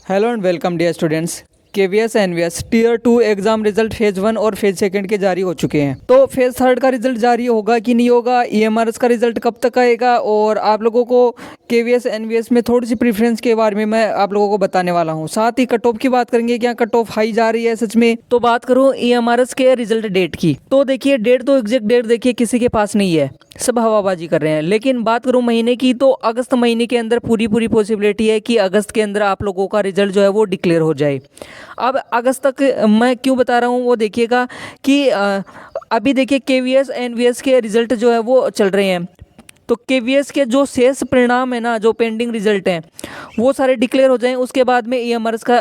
Hello and welcome dear students. KVS NVS tier 2 exam result phase 1 और phase 2 के जारी हो चुके हैं। तो फेज 3 का रिजल्ट जारी होगा कि नहीं होगा, ईएमआरएस का रिजल्ट कब तक आएगा, और आप लोगों को केवीएस एनवीएस में थोड़ी सी प्रेफरेंस के बारे में मैं आप लोगों को बताने वाला हूं। साथ ही कट ऑफ की बात करेंगे, क्या कट ऑफ हाई जा रही है सच में। तो बात करूं ईएमआरएस के रिजल्ट डेट की, तो देखिए डेट तो एग्जैक्ट डेट देखिए किसी के पास नहीं है, सब हवाबाजी कर रहे हैं। लेकिन बात करूं महीने की, तो अगस्त महीने के अंदर पूरी पॉसिबिलिटी है कि अगस्त के अंदर आप लोगों का रिजल्ट जो है वो डिक्लेयर हो जाए। अब अगस्त तक मैं क्यों बता रहा हूं वो देखिएगा कि अभी देखिए केवीएस एनवीएस के रिजल्ट जो है वो चल रहे हैं। तो केवीएस के जो शेष परिणाम है ना, जो पेंडिंग रिजल्ट हैं, वो सारे डिक्लेयर हो जाएं, उसके बाद में ईएमआरएस का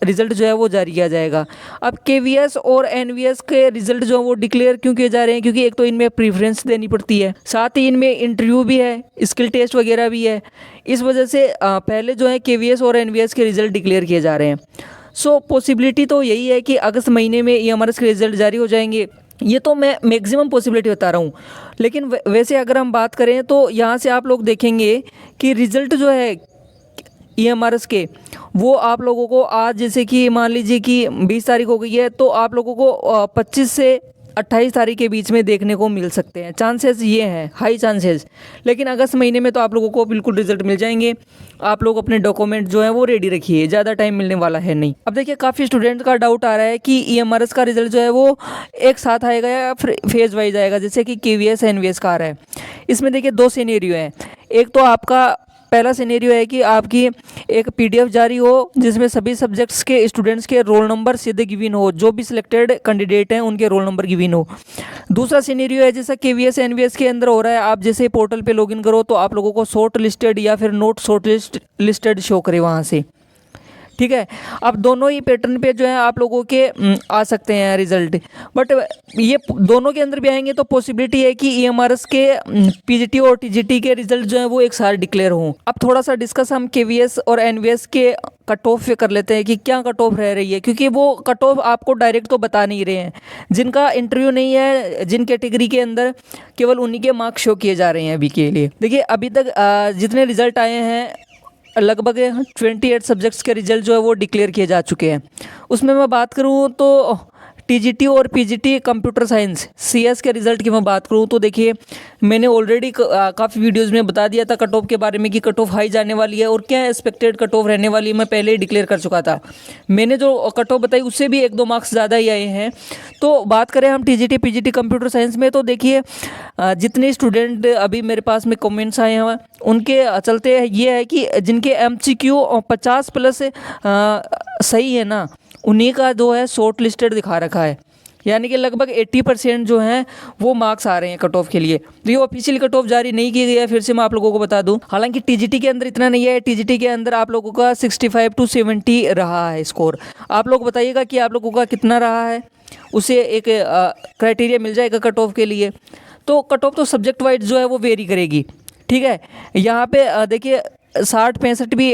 रिजल्ट जो है वो जारी किया जाएगा। अब केवीएस और एनवीएस के रिजल्ट जो है वो डिक्लेयर क्यों किए जा रहे हैं, क्योंकि एक तो इनमें प्रेफरेंस देनी पड़ती है, साथ ही इनमें इंटरव्यू भी है, स्किल टेस्ट वगैरह भी है। इस वजह से पहले जो है केवीएस और एनवीएस के रिजल्ट डिक्लेयर किए जा रहे हैं। सो पॉसिबिलिटी तो यही है कि अगस्त महीने में ईएमआरएस के रिजल्ट जारी हो जाएंगे। ये तो मैं मैक्सिमम पॉसिबिलिटी बता रहा हूँ। लेकिन वैसे अगर हम बात करें तो यहाँ से आप लोग देखेंगे कि रिजल्ट जो है ईएमआरएस के, वो आप लोगों को आज, जैसे कि मान लीजिए कि 20 तारीख हो गई है, तो आप लोगों को 25 से 28 तारीख के बीच में देखने को मिल सकते हैं। चांसेस ये हैं, हाई चांसेस। लेकिन अगस्त महीने में तो आप लोगों को बिल्कुल रिजल्ट मिल जाएंगे। आप लोग अपने डॉक्यूमेंट जो है वो रेडी रखिए, ज़्यादा टाइम मिलने वाला है नहीं। अब देखिए काफ़ी स्टूडेंट का डाउट आ रहा है कि ईएमआरएस का रिजल्ट जो है वो एक साथ आएगा या फिर फेज वाइज आएगा, जैसे कि केवीएस एनवीएस का आ रहा है। इसमें देखिए दो सिनेरियो हैं। एक तो आपका पहला सिनेरियो है कि आपकी एक पीडीएफ जारी हो जिसमें सभी सब्जेक्ट्स के स्टूडेंट्स के रोल नंबर सीधे गिवन हो, जो भी सिलेक्टेड कैंडिडेट हैं उनके रोल नंबर गिवन हो। दूसरा सिनेरियो है जैसा केवीएस एनवीएस के अंदर हो रहा है, आप जैसे पोर्टल पे लॉगिन करो तो आप लोगों को शॉर्ट लिस्टेड या फिर नोट शॉर्ट लिस्टेड शो करे वहाँ से। ठीक है, अब दोनों ही पैटर्न पे जो है आप लोगों के आ सकते हैं रिजल्ट। बट ये दोनों के अंदर भी आएंगे तो पॉसिबिलिटी है कि ईएमआरएस के पीजीटी और टीजीटी के रिजल्ट जो है वो एक साथ डिक्लेयर हों। अब थोड़ा सा डिस्कस हम केवीएस और एनवीएस के कट ऑफ पे कर लेते हैं कि क्या कट ऑफ रह रही है, क्योंकि वो कट ऑफ आपको डायरेक्ट तो बता नहीं रहे हैं। जिनका इंटरव्यू नहीं है, जिन कैटेगरी के अंदर, केवल उन्हीं के मार्क्स शो किए जा रहे हैं अभी के लिए। देखिए अभी तक जितने रिजल्ट आए हैं, लगभग 28 सब्जेक्ट्स के रिजल्ट जो है वो डिक्लेयर किए जा चुके हैं। उसमें मैं बात करूँ तो टीजीटी और पीजीटी कंप्यूटर साइंस सीएस के रिज़ल्ट की मैं बात करूँ तो देखिए मैंने ऑलरेडी काफ़ी वीडियोस में बता दिया था कट ऑफ के बारे में कि कट ऑफ हाई जाने वाली है और क्या एक्सपेक्टेड कट ऑफ रहने वाली है, मैं पहले ही डिक्लेयर कर चुका था। मैंने जो कट ऑफ बताई उससे भी 1-2 मार्क्स ज़्यादा ही आए हैं। तो बात करें हम टीजीटी पीजीटी कंप्यूटर साइंस में, तो देखिए जितने स्टूडेंट अभी मेरे पास में कमेंट्स आए हैं उनके चलते ये है कि जिनके एमसीक्यू 50+ सही है ना, उन्हीं का जो है शॉर्ट लिस्टेड दिखा रखा है, यानी कि लगभग 80% जो हैं वो मार्क्स आ रहे हैं कट ऑफ के लिए। तो ये ऑफिशियल कट ऑफ जारी नहीं की गई है, फिर से मैं आप लोगों को बता दूं। हालांकि टीजीटी के अंदर इतना नहीं है, टीजीटी के अंदर आप लोगों का 65 to 70 रहा है स्कोर। आप लोग बताइएगा कि आप लोगों का कितना रहा है, उसे एक क्राइटेरिया मिल जाएगा कट ऑफ के लिए। तो कट ऑफ तो सब्जेक्ट वाइज जो है वो वेरी करेगी। ठीक है, यहाँ पे देखिए 60-65 भी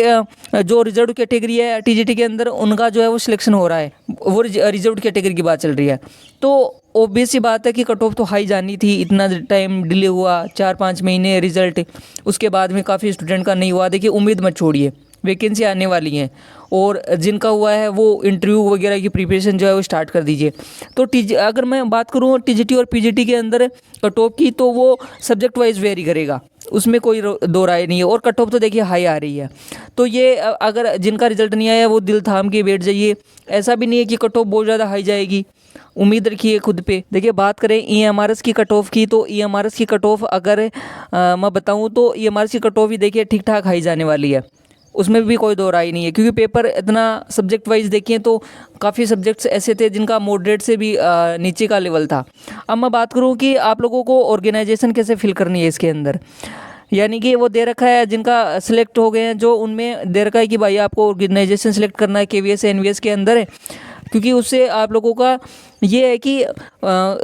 जो रिजर्व कैटेगरी है टीजीटी के अंदर, उनका जो है वो सिलेक्शन हो रहा है, वो रिजर्व कैटेगरी की बात चल रही है। तो ऑब्वियस सी बात है कि कट ऑफ तो हाई जानी थी। इतना टाइम डिले हुआ, 4-5 महीने रिजल्ट, उसके बाद में काफ़ी स्टूडेंट का नहीं हुआ। देखिए उम्मीद मत छोड़िए, वैकेंसी आने वाली हैं और जिनका हुआ है वो इंटरव्यू वगैरह की प्रिपरेशन जो है वो स्टार्ट कर दीजिए। तो अगर मैं बात करूँ टीजीटी और पीजीटी के अंदर कट ऑफ की, तो वो सब्जेक्ट वाइज वेरी करेगा, उसमें कोई दो राय नहीं है। और कट ऑफ तो देखिए हाई आ रही है। तो ये अगर जिनका रिजल्ट नहीं आया वो दिल थाम के बैठ जाइए, ऐसा भी नहीं है कि कट ऑफ बहुत ज़्यादा हाई जाएगी, उम्मीद रखिए खुद पे। देखिए बात करें ईएमआरएस की कट ऑफ की, तो ईएमआरएस की कट ऑफ अगर मैं बताऊँ तो ईएमआरएस की कट ऑफ भी देखिए ठीक ठाक हाई जाने वाली है, उसमें भी कोई दो राय नहीं है। क्योंकि पेपर इतना सब्जेक्ट वाइज देखें तो काफ़ी सब्जेक्ट्स ऐसे थे जिनका मॉडरेट से भी नीचे का लेवल था। अब मैं बात करूं कि आप लोगों को ऑर्गेनाइजेशन कैसे फिल करनी है इसके अंदर, यानी कि वो दे रखा है जिनका सिलेक्ट हो गए हैं, जो उनमें दे रखा है कि भाई आपको ऑर्गेनाइजेशन सिलेक्ट करना है केवीएस एनवीएस के अंदर है। क्योंकि उससे आप लोगों का ये है कि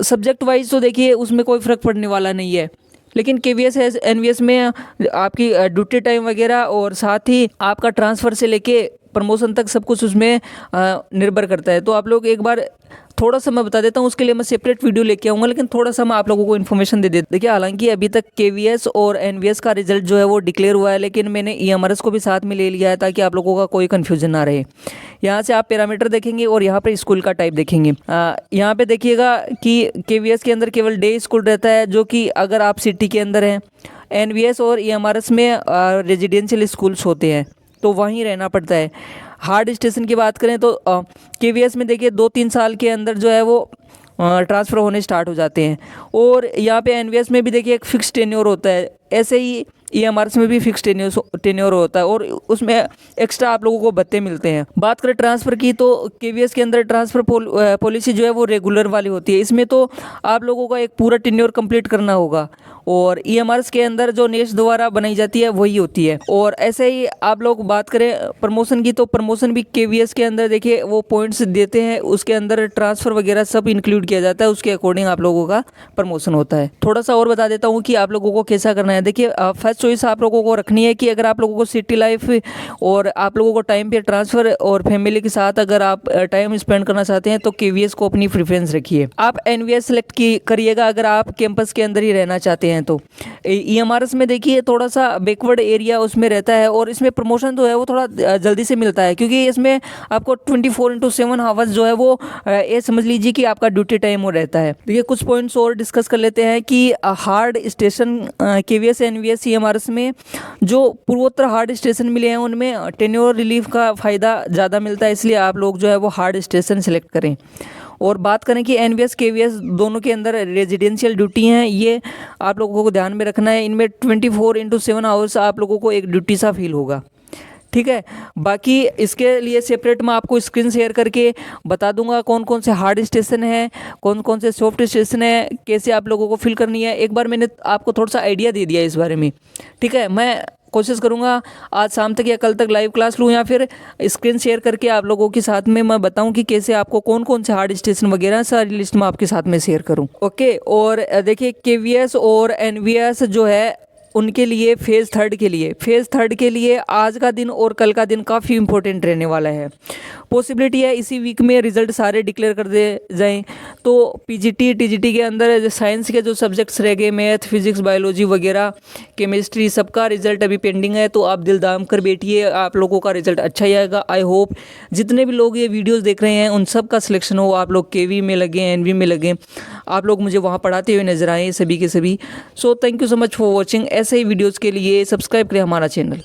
सब्जेक्ट वाइज तो देखिए उसमें कोई फ़र्क पड़ने वाला नहीं है, लेकिन केवीएस एनवीएस में आपकी ड्यूटी टाइम वगैरह और साथ ही आपका ट्रांसफ़र से लेके प्रमोशन तक सब कुछ उसमें निर्भर करता है। तो आप लोग एक बार थोड़ा सा मैं बता देता हूँ, उसके लिए मैं सेपरेट वीडियो लेके आऊँगा, लेकिन थोड़ा सा मैं आप लोगों को इन्फॉर्मेशन दे देता। देखिए हालांकि अभी तक केवीएस और एनवीएस का रिजल्ट जो है वो डिक्लेयर हुआ है, लेकिन मैंने ईएमआरएस को भी साथ में ले लिया है ताकि आप लोगों का कोई कन्फ्यूजन ना रहे। यहाँ से आप पैरामीटर देखेंगे और यहाँ पे स्कूल का टाइप देखेंगे। यहाँ पे देखिएगा कि केवीएस के अंदर केवल डे स्कूल रहता है, जो कि अगर आप सिटी के अंदर हैं। एनवीएस और ईएमआरएस में रेजिडेंशियल स्कूल्स होते हैं, तो वहीं रहना पड़ता है। हार्ड स्टेशन की बात करें तो केवीएस में देखिए 2-3 साल के अंदर जो है वो ट्रांसफ़र होने स्टार्ट हो जाते हैं, और यहाँ पे एनवीएस में भी देखिए एक फिक्स टेन्योर होता है। ऐसे ही ईएमआरएस में भी फिक्स टेन्योर होता है, और उसमें एक्स्ट्रा आप लोगों को भत्ते मिलते हैं। बात करें ट्रांसफ़र की, तो केवीएस के अंदर ट्रांसफ़र पॉलिसी जो है वो रेगुलर वाली होती है। इसमें तो आप लोगों का एक पूरा टेन्योर कंप्लीट करना होगा, और ईएमआरएस के अंदर जो नेश द्वारा बनाई जाती है वही होती है। और ऐसे ही आप लोग बात करें प्रमोशन की, तो प्रमोशन भी केवीएस के अंदर देखिए वो पॉइंट्स देते हैं, उसके अंदर ट्रांसफ़र वगैरह सब इंक्लूड किया जाता है, उसके अकॉर्डिंग आप लोगों का प्रमोशन होता है। थोड़ा सा और बता देता हूँ कि आप लोगों को कैसा करना है। देखिए फर्स्ट चॉइस आप लोगों को रखनी है कि अगर आप लोगों को सिटी लाइफ और आप लोगों को टाइम पे ट्रांसफ़र और फैमिली के साथ अगर आप टाइम स्पेंड करना चाहते हैं तो केवीएस को अपनी प्रेफरेंस रखिए। आप एनवीएस सेलेक्ट करिएगा अगर आप कैंपस के अंदर ही रहना चाहते हैं। तो ईएमआरएस में देखिए थोड़ा सा बैकवर्ड एरिया उसमें रहता है, और इसमें प्रमोशन जो है वो थोड़ा जल्दी से मिलता है, क्योंकि इसमें आपको 24/7 आवर्स जो है वो ये समझ लीजिए कि आपका ड्यूटी टाइम वो रहता है। देखिए कुछ पॉइंट्स और डिस्कस कर लेते हैं कि hard station KVS NVS EMRS में जो पूर्वोत्तर हार्ड स्टेशन मिले हैं उनमें टेन्योर रिलीफ का फ़ायदा ज़्यादा मिलता है, इसलिए आप लोग जो है वो हार्ड स्टेशन सेलेक्ट करें। और बात करें कि एनवीएस केवीएस दोनों के अंदर रेजिडेंशियल ड्यूटी हैं, ये आप लोगों को ध्यान में रखना है। इनमें 24/7 आवर्स आप लोगों को एक ड्यूटी सा फील होगा, ठीक है। बाकी इसके लिए सेपरेट मैं आपको स्क्रीन शेयर करके बता दूंगा कौन कौन से हार्ड स्टेशन है, कौन कौन से सॉफ्ट स्टेशन है, कैसे आप लोगों को फिल करनी है। एक बार मैंने आपको थोड़ा सा आइडिया दे दिया इस बारे में, ठीक है। मैं कोशिश करूंगा आज शाम तक या कल तक लाइव क्लास लूँ, या फिर स्क्रीन शेयर करके आप लोगों के साथ में मैं बताऊं कि कैसे आपको कौन कौन से हार्ड स्टेशन वगैरह सारी लिस्ट में आपके साथ में शेयर करूं। ओके, और देखिए केवीएस और एनवीएस जो है उनके लिए फेज़ थर्ड के लिए आज का दिन और कल का दिन काफ़ी इंपॉर्टेंट रहने वाला है। पॉसिबिलिटी है इसी वीक में रिजल्ट सारे डिक्लेयर कर दे जाएं। तो पीजीटी टीजीटी के अंदर साइंस के जो सब्जेक्ट्स रह गए, मैथ फिजिक्स बायोलॉजी वगैरह केमिस्ट्री, सबका रिजल्ट अभी पेंडिंग है। तो आप दिल दाम कर बैठिए, आप लोगों का रिजल्ट अच्छा ही आएगा। आई होप जितने भी लोग ये वीडियोज़ देख रहे हैं उन सब का सिलेक्शन हो, आप लोग केवी में लगे, एनवी में लगे, आप लोग मुझे वहाँ पढ़ाते हुए नजर आए सभी के सभी। So thank you so much for watching. ऐसे ही वीडियोज़ के लिए सब्सक्राइब करें हमारा चैनल।